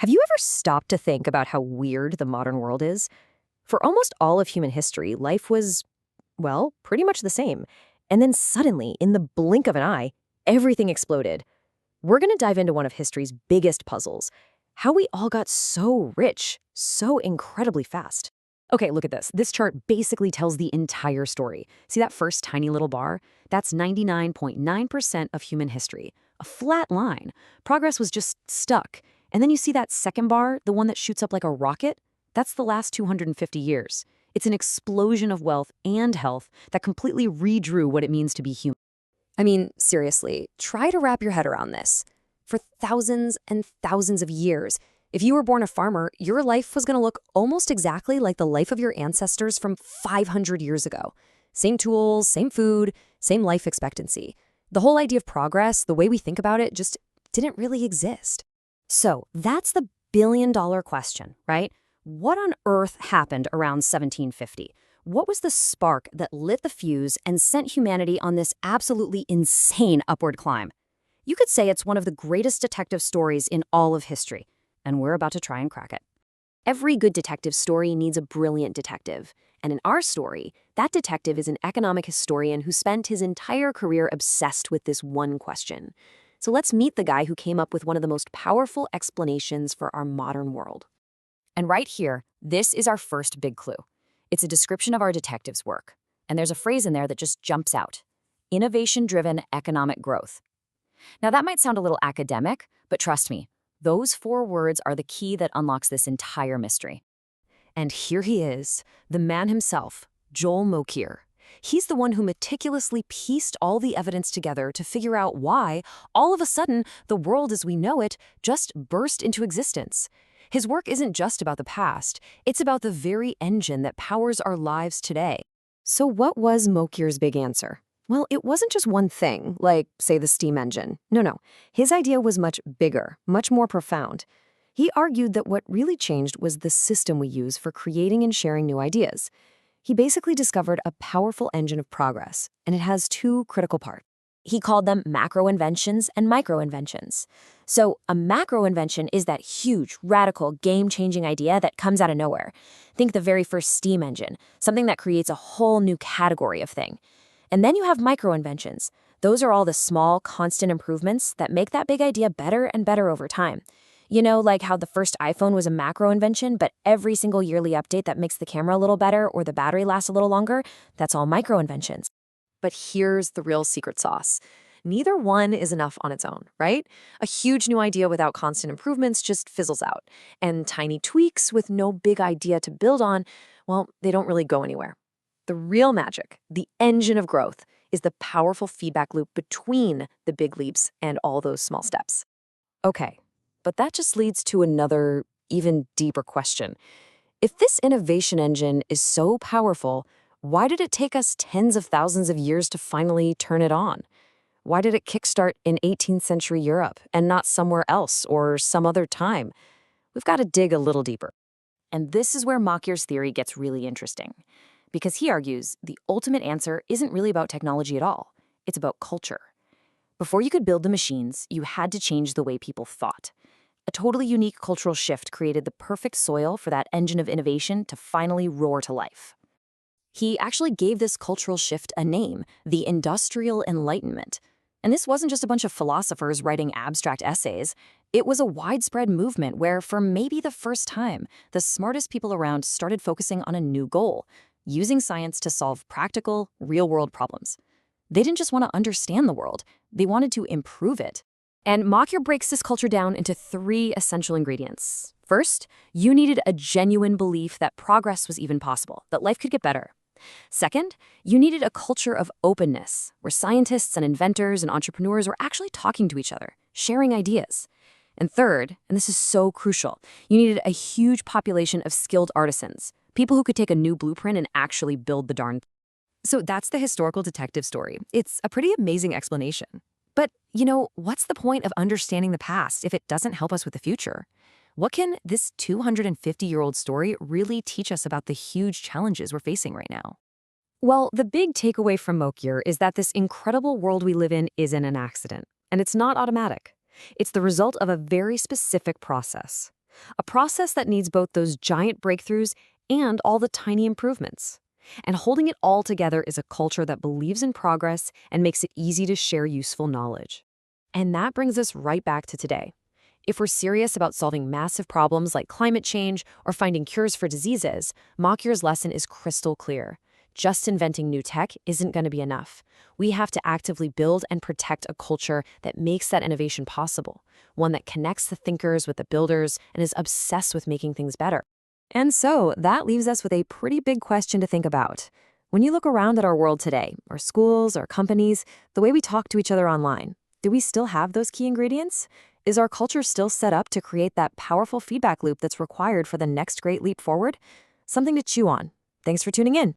Have you ever stopped to think about how weird the modern world is? For almost all of human history, life was, well, pretty much the same. And then suddenly, in the blink of an eye, everything exploded. We're going to dive into one of history's biggest puzzles, how we all got so rich, so incredibly fast. Okay, look at this. This chart basically tells the entire story. See that first tiny little bar? That's 99.9% of human history. A flat line. Progress was just stuck. And then you see that second bar, the one that shoots up like a rocket? That's the last 250 years. It's an explosion of wealth and health that completely redrew what it means to be human. I mean, seriously, try to wrap your head around this. For thousands and thousands of years, if you were born a farmer, your life was going to look almost exactly like the life of your ancestors from 500 years ago. Same tools, same food, same life expectancy. The whole idea of progress, the way we think about it, just didn't really exist. So that's the billion-dollar question, right? What on earth happened around 1750? What was the spark that lit the fuse and sent humanity on this absolutely insane upward climb? You could say it's one of the greatest detective stories in all of history, and we're about to try and crack it. Every good detective story needs a brilliant detective, and in our story, that detective is an economic historian who spent his entire career obsessed with this one question. So let's meet the guy who came up with one of the most powerful explanations for our modern world. And right here, this is our first big clue. It's a description of our detective's work. And there's a phrase in there that just jumps out. Innovation-driven economic growth. Now that might sound a little academic, but trust me, those 4 words are the key that unlocks this entire mystery. And here he is, the man himself, Joel Mokyr. He's the one who meticulously pieced all the evidence together to figure out why, all of a sudden, the world as we know it just burst into existence. His work isn't just about the past, it's about the very engine that powers our lives today. So what was Mokyr's big answer? Well, it wasn't just one thing, like, say, the steam engine. No. His idea was much bigger, much more profound. He argued that what really changed was the system we use for creating and sharing new ideas. He basically discovered a powerful engine of progress, and it has 2 critical parts. He called them macro inventions and micro inventions. So a macro invention is that huge, radical, game-changing idea that comes out of nowhere. Think the very first steam engine, something that creates a whole new category of thing. And then you have micro inventions. Those are all the small, constant improvements that make that big idea better and better over time. You know, like how the first iPhone was a macro invention, but every single yearly update that makes the camera a little better or the battery lasts a little longer, that's all micro inventions. But here's the real secret sauce. Neither one is enough on its own, right? A huge new idea without constant improvements just fizzles out. And tiny tweaks with no big idea to build on, well, they don't really go anywhere. The real magic, the engine of growth, is the powerful feedback loop between the big leaps and all those small steps. Okay, but that just leads to another, even deeper question. If this innovation engine is so powerful, why did it take us tens of thousands of years to finally turn it on? Why did it kickstart in 18th century Europe and not somewhere else or some other time? We've got to dig a little deeper. And this is where Mokyr's theory gets really interesting. Because he argues the ultimate answer isn't really about technology at all. It's about culture. Before you could build the machines, you had to change the way people thought. A totally unique cultural shift created the perfect soil for that engine of innovation to finally roar to life. He actually gave this cultural shift a name, the Industrial Enlightenment. And this wasn't just a bunch of philosophers writing abstract essays. It was a widespread movement where, for maybe the first time, the smartest people around started focusing on a new goal: using science to solve practical, real-world problems. They didn't just want to understand the world, they wanted to improve it. And Mokyr breaks this culture down into 3 essential ingredients. First, you needed a genuine belief that progress was even possible, that life could get better. Second, you needed a culture of openness, where scientists and inventors and entrepreneurs were actually talking to each other, sharing ideas. And third, and this is so crucial, you needed a huge population of skilled artisans, people who could take a new blueprint and actually build the darn thing. So that's the historical detective story. It's a pretty amazing explanation. But, what's the point of understanding the past if it doesn't help us with the future? What can this 250-year-old story really teach us about the huge challenges we're facing right now? Well, the big takeaway from Mokyr is that this incredible world we live in isn't an accident, and it's not automatic. It's the result of a very specific process. A process that needs both those giant breakthroughs and all the tiny improvements. And holding it all together is a culture that believes in progress and makes it easy to share useful knowledge. And that brings us right back to today. If we're serious about solving massive problems like climate change or finding cures for diseases, Machir's lesson is crystal clear. Just inventing new tech isn't going to be enough. We have to actively build and protect a culture that makes that innovation possible, one that connects the thinkers with the builders and is obsessed with making things better. And so that leaves us with a pretty big question to think about. When you look around at our world today, our schools, our companies, the way we talk to each other online, do we still have those key ingredients? Is our culture still set up to create that powerful feedback loop that's required for the next great leap forward? Something to chew on. Thanks for tuning in.